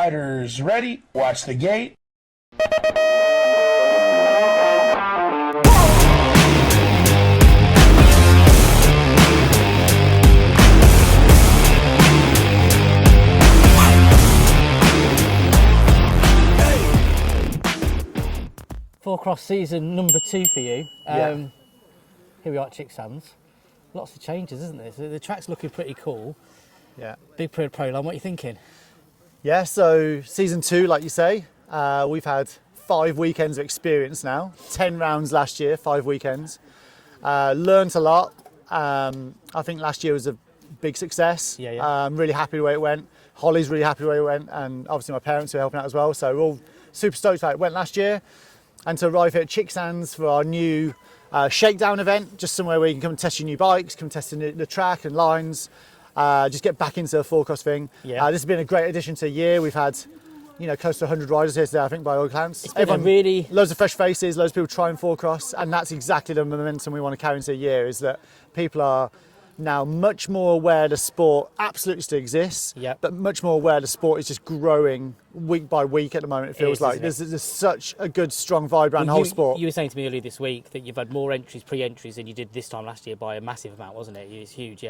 Riders ready, watch the gate. Fourcross season number 2 for you. Here we are at Chicksands. Lots of changes, isn't there? So the track's looking pretty cool. Yeah. Big pro line. What are you thinking? Yeah, so season 2, like you say, we've had 5 weekends of experience now. 10 rounds last year, 5 weekends. Learned a lot. I think last year was a big success. I'm really happy the way it went. Holly's really happy the way it went, and obviously my parents were helping out as well. So we're all super stoked how it went last year. And to arrive here at Chicksands for our new Shakedown event, just somewhere where you can come and test your new bikes, come test the track and lines, just get back into the Fourcross thing. This has been a great addition to the year. We've had, close to 100 riders here today, I think, by all accounts. Loads of fresh faces, loads of people trying Fourcross, and that's exactly the momentum we want to carry into the year, is that people are now much more aware the sport absolutely still exists, but much more aware the sport is just growing week by week at the moment. It feels like there's such a good, strong vibe around the whole sport. You were saying to me earlier this week that you've had more pre-entries than you did this time last year by a massive amount, wasn't it? It's huge,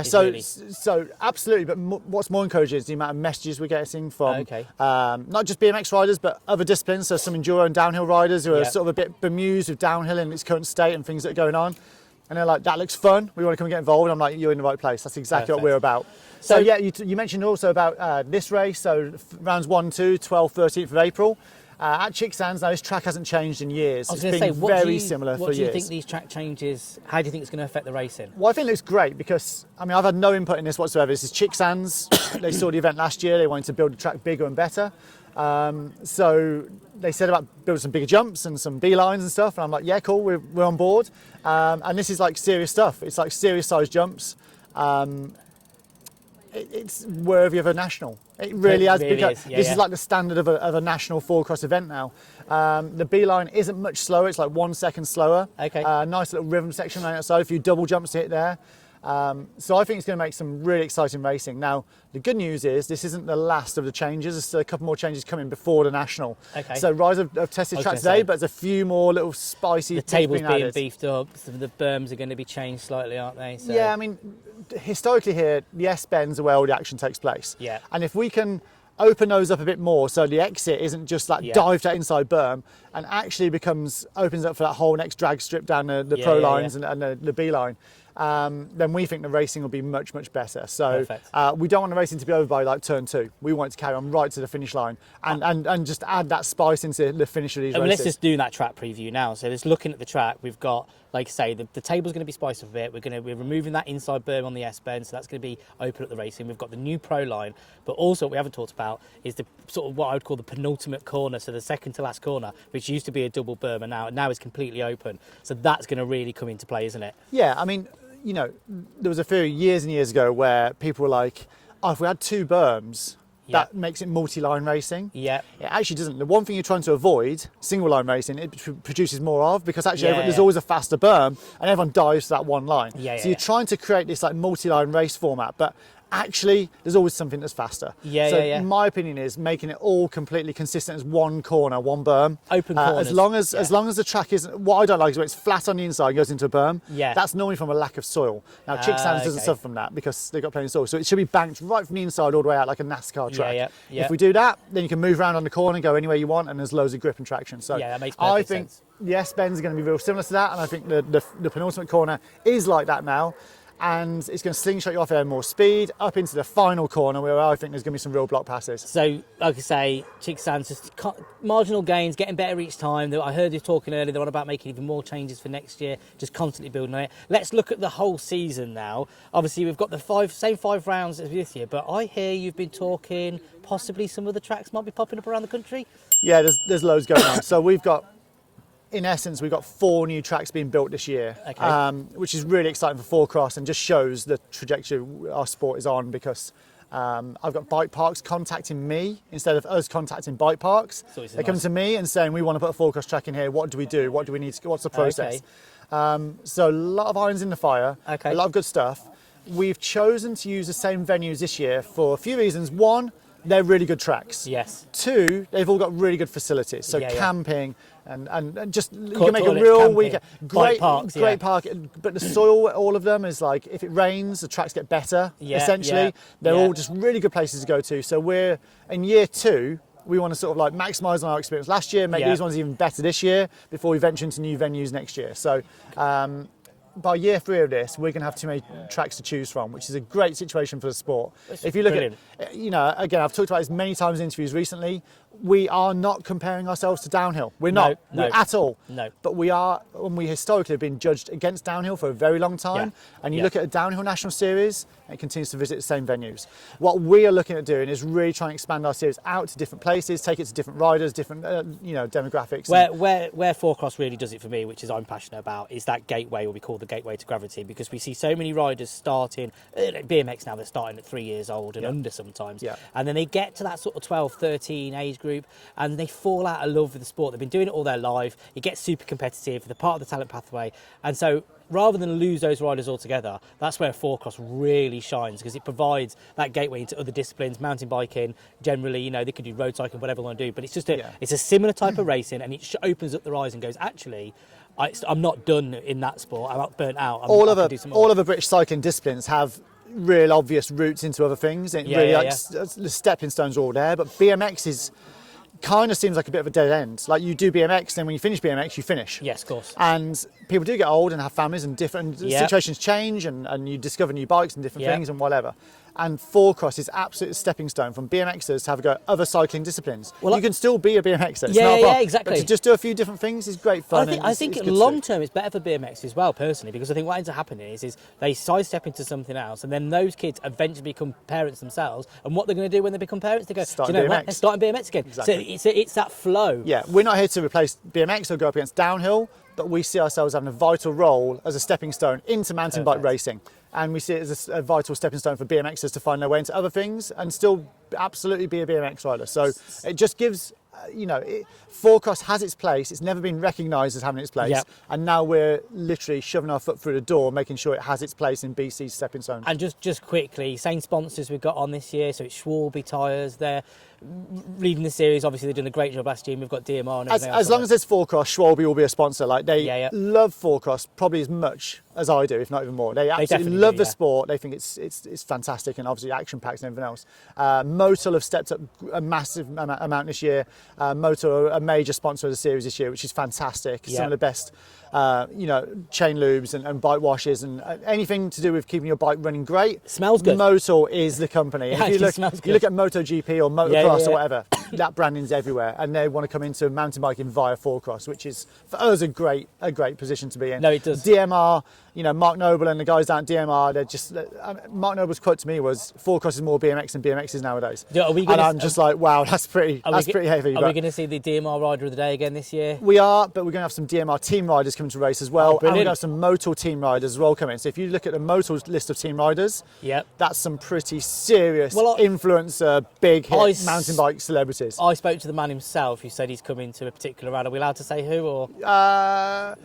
So absolutely, but what's more encouraging is the amount of messages we're getting from not just BMX riders, but other disciplines, so some enduro and downhill riders who are sort of a bit bemused with downhill in its current state and things that are going on. And they're like, that looks fun, we want to come and get involved. I'm like, you're in the right place. That's exactly what we're about. So yeah, you mentioned also about this race, so rounds 1, 2, 12th, 13th of April. At Chicksands, now this track hasn't changed in years. It's been very similar for years. What do you think these track changes, how do you think it's going to affect the racing? Well, I think it looks great because, I've had no input in this whatsoever. This is Chicksands. They saw the event last year. They wanted to build the track bigger and better. So they said about building some bigger jumps and some beelines and stuff, and I'm like, yeah, cool, we're on board. And this is like serious stuff. It's like serious sized jumps. It's worthy of a national. It really has become. This is like the standard of a national Fourcross event now. The beeline isn't much slower. It's like 1 second slower. Nice little rhythm section on the outside. A few double jumps to hit there. So I think it's going to make some really exciting racing. Now, the good news is this isn't the last of the changes. There's still a couple more changes coming before the national. So Rise have tested track today, but there's a few more little spicy things. The table's being beefed up. So the berms are going to be changed slightly, aren't they? So. Yeah, historically here, the S-bends are where all the action takes place. And if we can open those up a bit more, so the exit isn't just like dive to that inside berm, and actually opens up for that whole next drag strip down the pro lines and the beeline. Then we think the racing will be much, much better. So we don't want the racing to be over by like turn 2. We want it to carry on right to the finish line and just add that spice into the finish of these races. Let's just do that track preview now. So just looking at the track, we've got, like I say, the table's going to be spiced up a bit. We're removing that inside berm on the S-bend, so that's going to be open at the racing. We've got the new pro line, but also what we haven't talked about is the sort of what I would call the penultimate corner, so the second to last corner, which used to be a double berm and now is completely open. So that's going to really come into play, isn't it? Yeah, there was a few years and years ago where people were like, oh, if we had 2 berms, that makes it multi-line racing. It actually doesn't. The one thing you're trying to avoid, single line racing, it produces more of, because actually there's always a faster berm and everyone dives to that one line. So you're trying to create this like multi-line race format, but actually there's always something that's faster. My opinion is making it all completely consistent as one corner, one berm. Open corners. As long as the track isn't, what I don't like is when it's flat on the inside and goes into a berm. That's normally from a lack of soil. Now Chicksands doesn't suffer from that because they've got plenty of soil. So it should be banked right from the inside all the way out like a NASCAR track. If we do that, then you can move around on the corner and go anywhere you want, and there's loads of grip and traction. So that makes perfect sense. The S-bends are going to be real similar to that, and I think the penultimate corner is like that now. And it's going to slingshot you off there more speed up into the final corner where I think there's going to be some real block passes. So, like I say, Chicksands just marginal gains, getting better each time. I heard you talking earlier, they're on about making even more changes for next year, just constantly building on it. Let's look at the whole season now. Obviously, we've got the same 5 rounds as this year, but I hear you've been talking possibly some of the tracks might be popping up around the country. Yeah, there's loads going on. So in essence, we've got 4 new tracks being built this year, which is really exciting for Fourcross and just shows the trajectory our sport is on, because I've got bike parks contacting me instead of us contacting bike parks. They come to me and saying, we want to put a Fourcross track in here. What do we do? What do we need to, what's the process? So a lot of irons in the fire, a lot of good stuff. We've chosen to use the same venues this year for a few reasons. One, they're really good tracks. Yes. 2, they've all got really good facilities. So Yeah, yeah. camping and just you Court can make a toilets, real camping, weekend. bike parks, great yeah. park. But the soil, all of them is like, if it rains, the tracks get better. Yeah, essentially, yeah, they're yeah. all just really good places to go to. So we're in year 2. We want to sort of like maximise on our experience last year, make Yeah. these ones even better this year before we venture into new venues next year. So by year 3 of this, we're going to have too many tracks to choose from, which is a great situation for the sport. If you look brilliant. at, again, I've talked about this many times in interviews recently, we are not comparing ourselves to downhill. We're not no. at all. No. But we are, and we historically have been judged against downhill for a very long time. Yeah. And you Yeah. look at a downhill national series, and it continues to visit the same venues. What we are looking at doing is really trying to expand our series out to different places, take it to different riders, different demographics. Where Fourcross really does it for me, which is I'm passionate about, is that gateway, what we call the gateway to gravity, because we see so many riders starting, BMX now, they're starting at 3 years old and under sometimes, Yeah. and then they get to that sort of 12, 13 age group and they fall out of love with the sport. They've been doing it all their life, it gets super competitive, they're part of the talent pathway, and so rather than lose those riders altogether, that's where Fourcross really shines, because it provides that gateway into other disciplines, mountain biking, generally, they could do road cycling, whatever they want to do, but it's just it's a similar type of racing, and it opens up their eyes and goes, actually, I'm not done in that sport, I'm not burnt out. All of the British cycling disciplines have real obvious routes into other things. The stepping stones are all there, but BMX is kind of seems like a bit of a dead end. Like, you do BMX, then when you finish BMX, you finish. Yes, of course. And people do get old and have families, and different situations change, and you discover new bikes and different things and whatever. And Fourcross is absolutely a stepping stone from BMXers to have a go at other cycling disciplines. Well, you can still be a BMXer. It's not a problem. Exactly. But to just do a few different things is great fun. I think long term it's better for BMX as well, personally, because I think what ends up happening is they sidestep into something else, and then those kids eventually become parents themselves. And what they're going to do when they become parents, they go, Start do you know BMX. what? They're starting BMX again. Exactly. So it's that flow. Yeah, we're not here to replace BMX or go up against downhill, but we see ourselves having a vital role as a stepping stone into mountain bike racing. And we see it as a vital stepping stone for BMXers to find their way into other things and still absolutely be a BMX rider. So it just gives, Fourcross has its place. It's never been recognised as having its place. Yep. And now we're literally shoving our foot through the door, making sure it has its place in BC's stepping stone. And just quickly, same sponsors we've got on this year. So it's Schwalbe tyres. They're leading the series. Obviously, they've done a great job last year. And we've got DMR and everything else. As long as there's Fourcross, Schwalbe will be a sponsor. Like, they love Fourcross probably as much as I do, if not even more. They absolutely love the sport. They think it's fantastic, and obviously action-packed and everything else. Motul have stepped up a massive amount this year. Motul are a major sponsor of the series this year, which is fantastic. Some of the best chain lubes and bike washes and anything to do with keeping your bike running great. Smells good. Motul is the company. Yeah, If you look at MotoGP or Motocross or whatever, that branding's everywhere, and they want to come into mountain biking via Fourcross, which is for us a great position to be in. No, it does. DMR, Mark Noble and the guys down at DMR, they're just, Mark Noble's quote to me was, Fourcross is more BMX than BMX is nowadays. I'm just like, wow, that's pretty heavy. Are we going to see the DMR rider of the day again this year? We are, but we're going to have some DMR team riders coming to race as well, and we're going to have some Motul team riders as well coming. So if you look at the Motul list of team riders, that's some pretty serious influencer, big hit mountain bike celebrities. I spoke to the man himself who said he's coming to a particular round. Are we allowed to say who? Or no,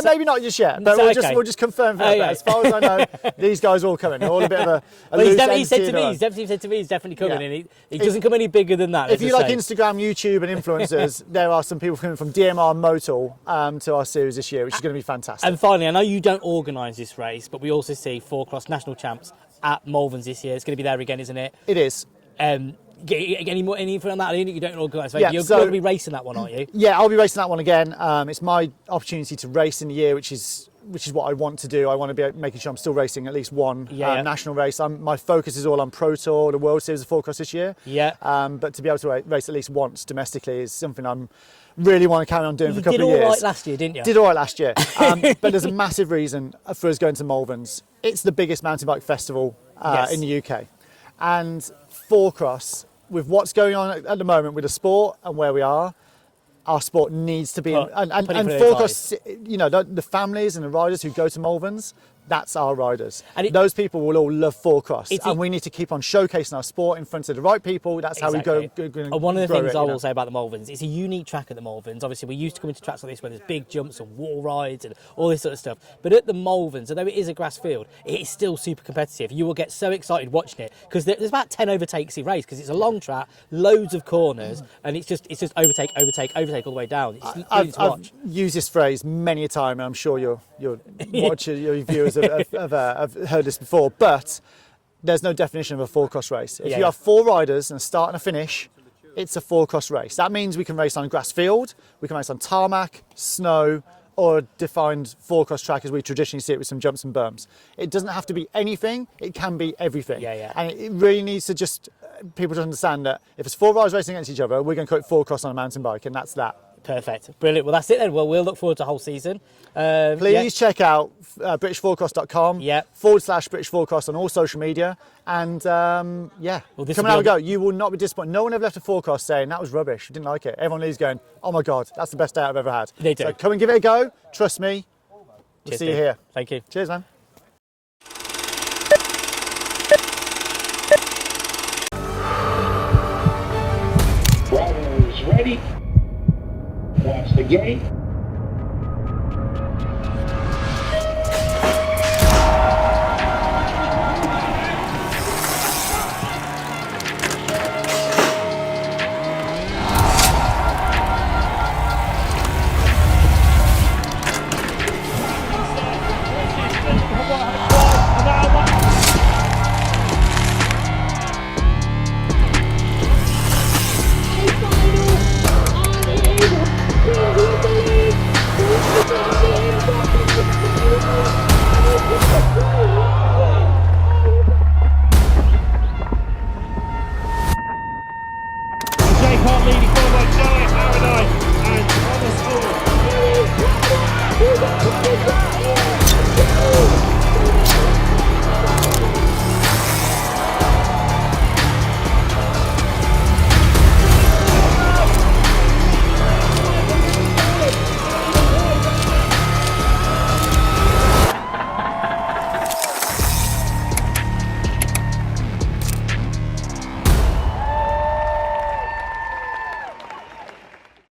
maybe not just yet, but we'll just confirm for that. As far as I know, these guys are all coming. They're all a bit of a loose he said to me he's definitely coming, and he doesn't come any bigger than that. If you like Instagram, YouTube and influencers, there are some people coming from DMR Motul to our series this year, which is going to be fantastic. And finally, I know you don't organise this race, but we also see Fourcross national champs at Malverns this year. It's going to be there again, isn't it? It is. Any info on that? You don't organise. You're so, going to be racing that one, aren't you? Yeah, I'll be racing that one again. It's my opportunity to race in the year, which is what I want to do. I want to be making sure I'm still racing at least one national race. My focus is all on Pro Tour, the World Series of Fourcross this year. But to be able to race at least once domestically is something I'm really want to carry on doing for a couple of years. You did all right last year, didn't you? Did all right last year. But there's a massive reason for us going to Malverns. It's the biggest mountain bike festival in the UK. And Fourcross, with what's going on at the moment with the sport and where we are, our sport needs to be and Fourcross, the families and the riders who go to Malverns, that's our riders. And those people will all love Fourcross, It's and we need to keep on showcasing our sport in front of the right people. That's how we go. And one of the things I will say about the Malverns, it's a unique track at the Malverns. Obviously, we're used to coming to tracks like this where there's big jumps and wall rides and all this sort of stuff. But at the Malverns, although it is a grass field, it is still super competitive. You will get so excited watching it because there's about 10 overtakes in race because it's a long track, loads of corners, and it's just overtake all the way down. It's brilliant to watch. I've used this phrase many a time, and I'm sure your watchers, your viewers have heard this before, but there's no definition of a Fourcross race. If you have 4 riders and a start and a finish, it's a Fourcross race. That means we can race on a grass field, we can race on tarmac, snow, or a defined Fourcross track as we traditionally see it with some jumps and berms. It doesn't have to be anything, it can be everything. And it really needs to just, people to understand that if it's 4 riders racing against each other, we're going to call it Fourcross on a mountain bike, and that's that. Perfect. Brilliant. Well, that's it then. Well, we'll look forward to the whole season. Please check out BritishFourcross.com / British Fourcross on all social media. And come and have a go. You will not be disappointed. No one ever left a Fourcross saying that was rubbish, didn't like it. Everyone leaves going, oh my God, that's the best day I've ever had. They do. So come and give it a go. Trust me. We'll see you here. Thank you. Cheers, man. Riders ready. Watch the gate. Leading forward, Joey Paradise, and on the score.